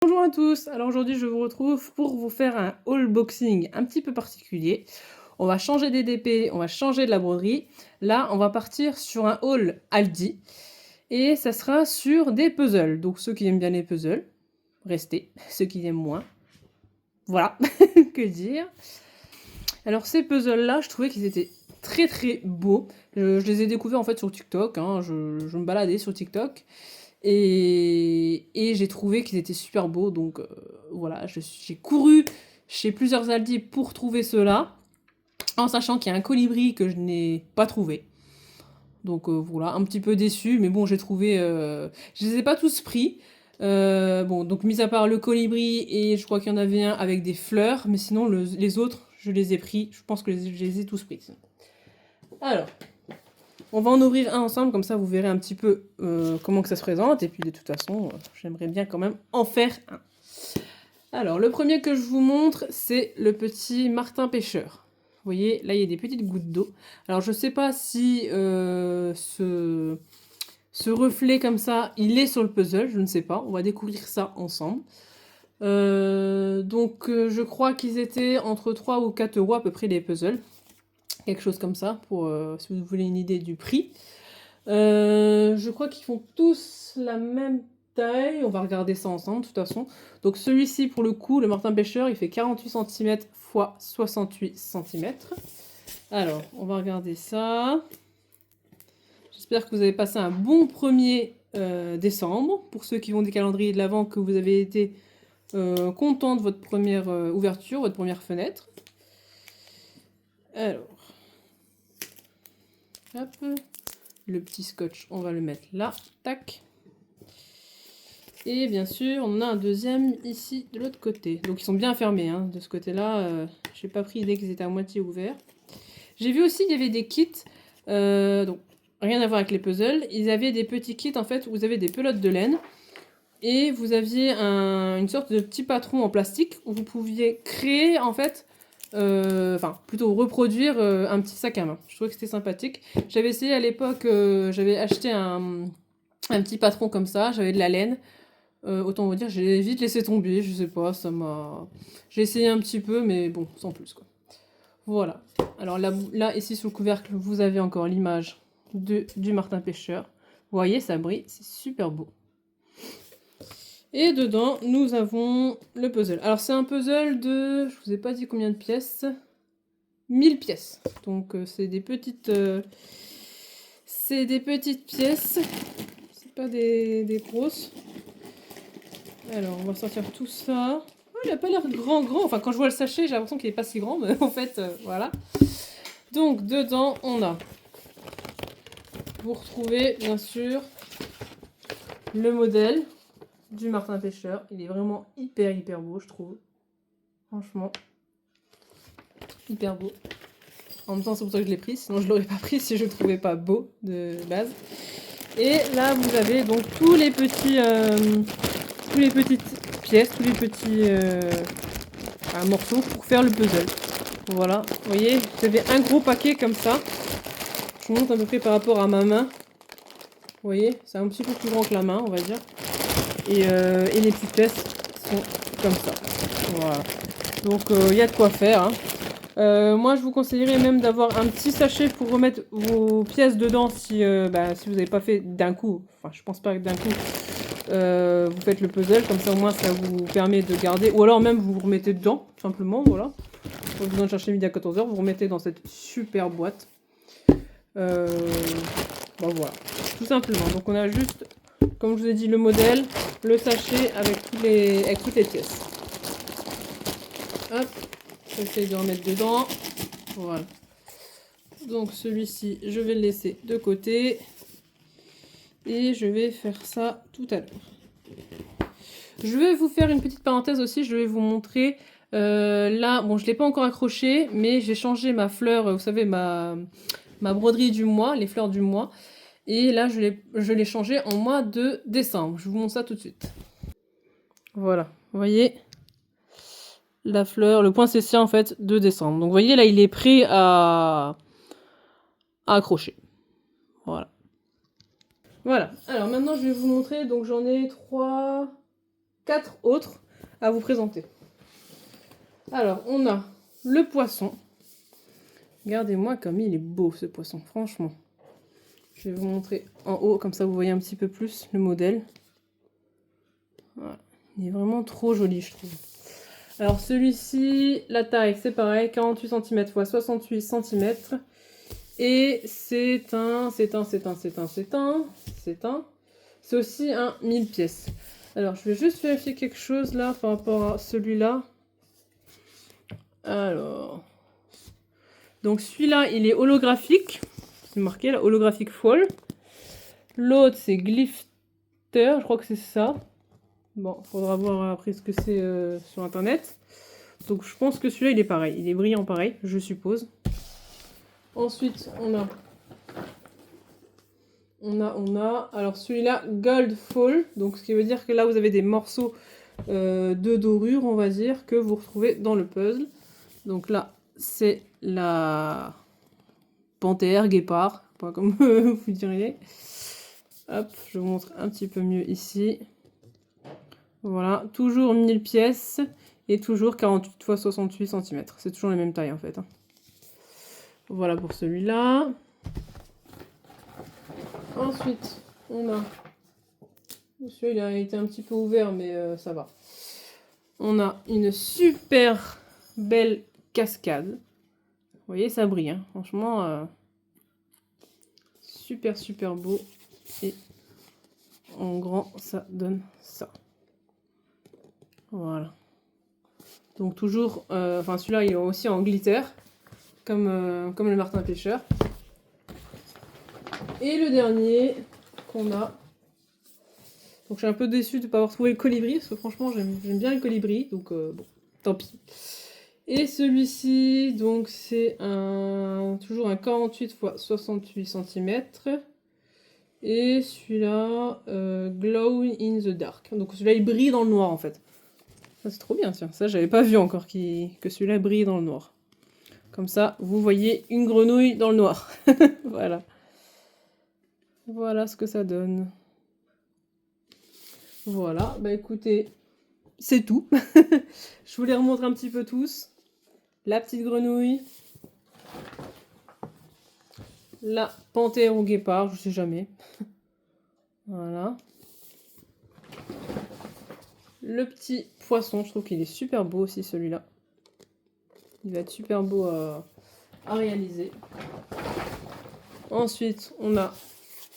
Bonjour à tous, alors aujourd'hui je vous retrouve pour vous faire un haul boxing un petit peu particulier. On va changer des DP, on va changer de la broderie. Là on va partir sur un haul Aldi et ça sera sur des puzzles. Donc ceux qui aiment bien les puzzles, restez. Ceux qui aiment moins, voilà, que dire. Alors ces puzzles là je trouvais qu'ils étaient très beaux. Je les ai découverts en fait sur TikTok, hein. Je me baladais sur TikTok. Et j'ai trouvé qu'ils étaient super beaux, donc voilà, j'ai couru chez plusieurs Aldi pour trouver ceux-là, en sachant qu'il y a un colibri que je n'ai pas trouvé. Donc voilà, un petit peu déçu, mais bon, j'ai trouvé... je les ai pas tous pris. Bon, donc mis à part le colibri, et je crois qu'il y en avait un avec des fleurs, mais sinon les autres, je les ai pris. Je pense que je les ai tous pris. Alors, on va en ouvrir un ensemble, comme ça vous verrez un petit peu comment que ça se présente. Et puis de toute façon, j'aimerais bien quand même en faire un. Alors, le premier que je vous montre, c'est le petit martin pêcheur. Vous voyez, là il y a des petites gouttes d'eau. Alors je sais pas si ce reflet comme ça, il est sur le puzzle, je ne sais pas. On va découvrir ça ensemble. Je crois qu'ils étaient entre 3 ou 4 euros à peu près les puzzles. Quelque chose comme ça, pour si vous voulez une idée du prix. Je crois qu'ils font tous la même taille. On va regarder ça ensemble de toute façon. Donc celui-ci pour le coup, le martin pêcheur, il fait 48 cm x 68 cm. Alors, on va regarder ça. J'espère que vous avez passé un bon 1er décembre. Pour ceux qui vont des calendriers de l'Avent, que vous avez été contents de votre première ouverture, votre première fenêtre. Alors, hop. Le petit scotch, on va le mettre là. Tac. Et bien sûr, on a un deuxième ici de l'autre côté. Donc ils sont bien fermés, hein. De ce côté-là, j'ai pas pris idée qu'ils étaient à moitié ouverts. J'ai vu aussi qu'il y avait des kits, donc rien à voir avec les puzzles. Ils avaient des petits kits en fait où vous avez des pelotes de laine. Et vous aviez une sorte de petit patron en plastique où vous pouviez créer en fait, enfin plutôt reproduire un petit sac à main. Je trouvais que c'était sympathique. J'avais essayé à l'époque, j'avais acheté un petit patron comme ça, j'avais de la laine. Autant vous dire, j'ai vite laissé tomber, je sais pas, ça m'a... J'ai essayé un petit peu, mais bon, sans plus, quoi. Voilà. Alors là, ici, sous le couvercle, vous avez encore l'image du martin pêcheur. Vous voyez, ça brille, c'est super beau. Et dedans, nous avons le puzzle. Alors, c'est un puzzle de... Je vous ai pas dit combien de pièces. 1000 pièces. Donc, c'est des petites... C'est des petites pièces. C'est pas des grosses. Alors, on va sortir tout ça. Oh, il a pas l'air grand. Enfin, quand je vois le sachet, j'ai l'impression qu'il est pas si grand, mais en fait, voilà. Donc, dedans, on a... Vous retrouvez, bien sûr, le modèle du martin pêcheur. Il est vraiment hyper beau, je trouve. Franchement, hyper beau. En même temps, c'est pour ça que je l'ai pris, sinon je l'aurais pas pris si je le trouvais pas beau de base. Et là, vous avez donc tous les petites pièces, tous les petits morceaux pour faire le puzzle. Voilà, vous voyez, vous avez un gros paquet comme ça. Je vous montre à peu près par rapport à ma main. Vous voyez, c'est un petit peu plus grand que la main, on va dire. Et les petites pièces sont comme ça. Voilà. Donc, il y a de quoi faire, hein. Moi, je vous conseillerais même d'avoir un petit sachet pour remettre vos pièces dedans si vous n'avez pas fait d'un coup. Enfin, je pense pas que d'un coup, vous faites le puzzle. Comme ça, au moins, ça vous permet de garder. Ou alors même, vous vous remettez dedans, simplement, voilà. Pas besoin de chercher midi à 14h, vous remettez dans cette super boîte. Voilà, tout simplement. Donc, on a juste, comme je vous ai dit, le modèle, le sachet avec toutes les pièces. Hop. J'essaie de remettre dedans. Voilà. Donc celui-ci, je vais le laisser de côté. Et je vais faire ça tout à l'heure. Je vais vous faire une petite parenthèse aussi. Je vais vous montrer. Là, bon, je ne l'ai pas encore accroché, mais j'ai changé ma fleur. Vous savez, ma broderie du mois, les fleurs du mois. Et là, je l'ai changé en mois de décembre. Je vous montre ça tout de suite. Voilà. Vous voyez ? La fleur, le poinsettia en fait de décembre. Donc vous voyez là il est prêt à accrocher. Voilà. Voilà. Alors maintenant je vais vous montrer, donc j'en ai 4 4 autres à vous présenter. Alors, on a le poisson. Regardez-moi comme il est beau ce poisson, franchement. Je vais vous montrer en haut, comme ça vous voyez un petit peu plus le modèle. Voilà. Il est vraiment trop joli, je trouve. Alors donc la taille c'est pareil, 48 cm x 68 cm. Et c'est aussi un 1000 pièces. Alors je vais juste vérifier quelque chose là par rapport à celui-là. Alors, donc celui-là il est holographique, c'est marqué là, holographique foil. L'autre c'est Glifter, je crois que c'est ça. Bon, faudra voir après ce que c'est sur internet. Donc je pense que celui-là il est pareil, il est brillant pareil, je suppose. Ensuite on a, alors celui-là Gold Fall, donc ce qui veut dire que là vous avez des morceaux de dorure, on va dire, que vous retrouvez dans le puzzle. Donc là c'est la panthère, guépard, pas comme vous diriez. Hop, je vous montre un petit peu mieux ici. Voilà, toujours 1000 pièces et toujours 48 x 68 cm. C'est toujours la même taille en fait. Voilà pour celui-là. Ensuite, on a... Celui-là, il a été un petit peu ouvert, mais ça va. On a une super belle cascade. Vous voyez, ça brille. Hein. Franchement, super, super beau. Et en grand, ça donne ça. Voilà. Donc toujours... Enfin, celui-là, il est aussi en glitter, comme le martin pêcheur. Et le dernier qu'on a... Donc je suis un peu déçue de ne pas avoir trouvé le colibri, parce que franchement j'aime bien le colibri, donc bon, tant pis. Et celui-ci, donc c'est toujours un 48 x 68 cm. Et celui-là, Glow in the Dark. Donc celui-là il brille dans le noir en fait. Ça c'est trop bien, tiens, ça j'avais pas vu encore que celui-là brille dans le noir. Comme ça, vous voyez une grenouille dans le noir. Voilà. Voilà ce que ça donne. Voilà, bah écoutez, c'est tout. Je vous les remontre un petit peu tous. La petite grenouille. La panthère ou guépard, je sais jamais. Voilà. Le petit poisson, je trouve qu'il est super beau aussi celui-là. Il va être super beau à réaliser. Ensuite, on a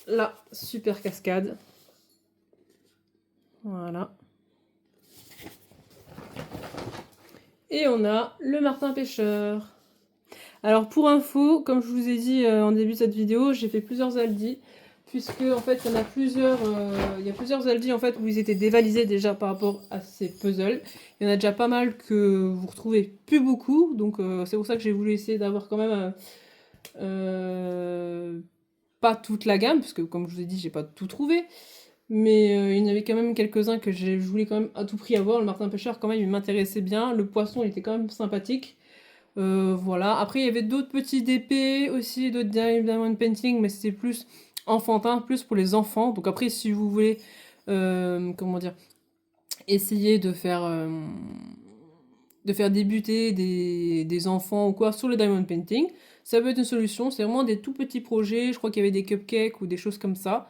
la super cascade. Voilà. Et on a le martin pêcheur. Alors pour info, comme je vous ai dit en début de cette vidéo, j'ai fait plusieurs Aldi. Puisque en fait il y en a plusieurs, Aldi en fait où ils étaient dévalisés déjà par rapport à ces puzzles. Il y en a déjà pas mal que vous retrouvez plus beaucoup. Donc c'est pour ça que j'ai voulu essayer d'avoir quand même pas toute la gamme. Parce que comme je vous ai dit, j'ai pas tout trouvé. Mais il y en avait quand même quelques-uns que je voulais quand même à tout prix avoir. Le martin pêcheur quand même il m'intéressait bien. Le poisson il était quand même sympathique. Voilà. Après il y avait d'autres petits DP aussi, d'autres diamond painting, mais c'était plus enfantin, plus pour les enfants. Donc après si vous voulez comment dire, essayer de faire débuter des enfants ou quoi sur le diamond painting, ça peut être une solution. C'est vraiment des tout petits projets. Je crois qu'il y avait des cupcakes ou des choses comme ça.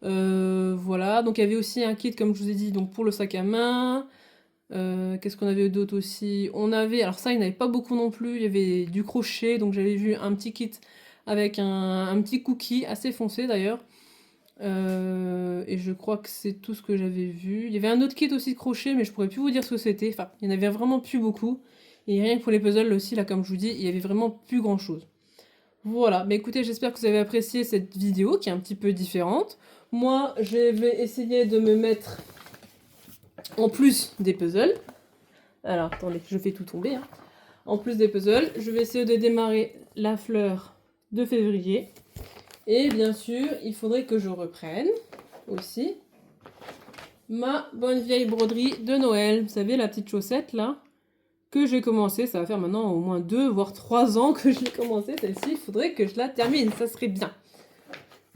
Voilà, donc il y avait aussi un kit comme je vous ai dit donc pour le sac à main. Qu'est-ce qu'on avait d'autre aussi? On avait, alors ça il n'y en avait pas beaucoup non plus, il y avait du crochet, donc j'avais vu un petit kit avec un petit cookie assez foncé d'ailleurs. Et je crois que c'est tout ce que j'avais vu. Il y avait un autre kit aussi de crochet, mais je pourrais plus vous dire ce que c'était. Enfin, il y en avait vraiment plus beaucoup. Et rien que pour les puzzles aussi, là comme je vous dis, il y avait vraiment plus grand chose. Voilà, mais écoutez, j'espère que vous avez apprécié cette vidéo qui est un petit peu différente. Moi, je vais essayer de me mettre en plus des puzzles. Alors, attendez, je fais tout tomber. Hein. En plus des puzzles, je vais essayer de démarrer la fleur de février. Et bien sûr, il faudrait que je reprenne aussi ma bonne vieille broderie de Noël. Vous savez, la petite chaussette là que j'ai commencé. Ça va faire maintenant au moins 2 voire 3 ans que je l'ai commencé. Celle-ci, il faudrait que je la termine. Ça serait bien.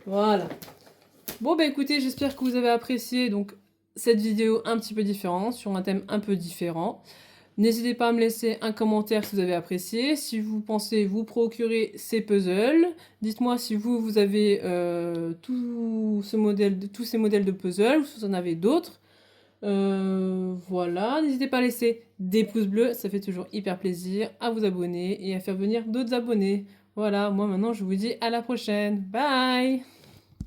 Voilà. Bon, bah écoutez, j'espère que vous avez apprécié donc cette vidéo un petit peu différente, sur un thème un peu différent. N'hésitez pas à me laisser un commentaire si vous avez apprécié, si vous pensez vous procurer ces puzzles. Dites-moi si vous avez tous ces modèles de puzzles, ou si vous en avez d'autres. Voilà, n'hésitez pas à laisser des pouces bleus, ça fait toujours hyper plaisir, à vous abonner et à faire venir d'autres abonnés. Voilà, moi maintenant je vous dis à la prochaine. Bye!